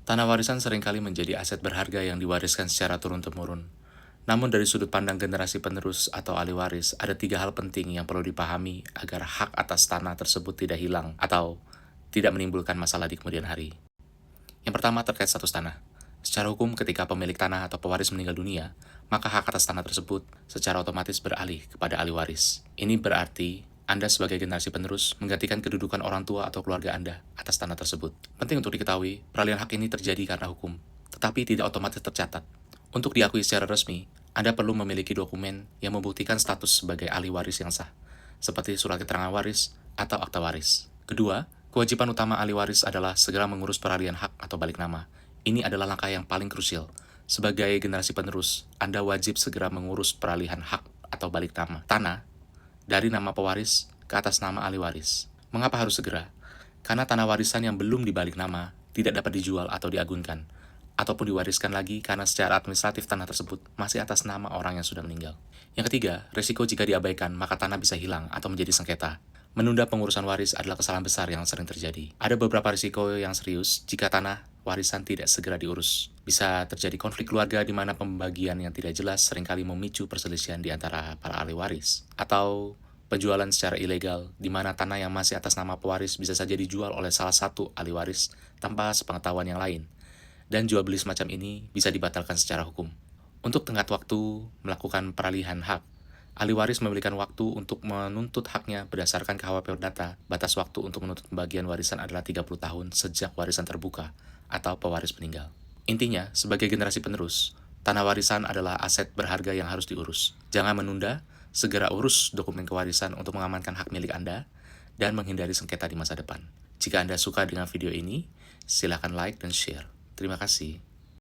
Tanah warisan seringkali menjadi aset berharga yang diwariskan secara turun-temurun. Namun dari sudut pandang generasi penerus atau ahli waris, ada 3 hal penting yang perlu dipahami agar hak atas tanah tersebut tidak hilang atau tidak menimbulkan masalah di kemudian hari. Yang pertama terkait status tanah. Secara hukum, ketika pemilik tanah atau pewaris meninggal dunia, maka hak atas tanah tersebut secara otomatis beralih kepada ahli waris. Ini berarti Anda sebagai generasi penerus menggantikan kedudukan orang tua atau keluarga Anda atas tanah tersebut. Penting untuk diketahui, peralihan hak ini terjadi karena hukum, tetapi tidak otomatis tercatat. Untuk diakui secara resmi, Anda perlu memiliki dokumen yang membuktikan status sebagai ahli waris yang sah, seperti surat keterangan waris atau akta waris. Kedua, kewajiban utama ahli waris adalah segera mengurus peralihan hak atau balik nama. Ini adalah langkah yang paling krusial. Sebagai generasi penerus, Anda wajib segera mengurus peralihan hak atau balik nama tanah dari nama pewaris ke atas nama ahli waris. Mengapa harus segera? Karena tanah warisan yang belum dibalik nama tidak dapat dijual atau diagunkan, ataupun diwariskan lagi karena secara administratif tanah tersebut masih atas nama orang yang sudah meninggal. Yang ketiga, risiko jika diabaikan maka tanah bisa hilang atau menjadi sengketa. Menunda pengurusan waris adalah kesalahan besar yang sering terjadi. Ada beberapa risiko yang serius jika tanah warisan tidak segera diurus. Bisa terjadi konflik keluarga di mana pembagian yang tidak jelas seringkali memicu perselisihan di antara para ahli waris. Atau penjualan secara ilegal, di mana tanah yang masih atas nama pewaris bisa saja dijual oleh salah satu ahli waris tanpa sepengetahuan yang lain. Dan jual beli semacam ini bisa dibatalkan secara hukum. Untuk tenggat waktu melakukan peralihan hak, ahli waris memberikan waktu untuk menuntut haknya berdasarkan KWP Perdata. Batas waktu untuk menuntut pembagian warisan adalah 30 tahun sejak warisan terbuka atau pewaris meninggal. Intinya, sebagai generasi penerus, tanah warisan adalah aset berharga yang harus diurus. Jangan menunda, segera urus dokumen kewarisan untuk mengamankan hak milik Anda dan menghindari sengketa di masa depan. Jika Anda suka dengan video ini, silakan like dan share. Terima kasih.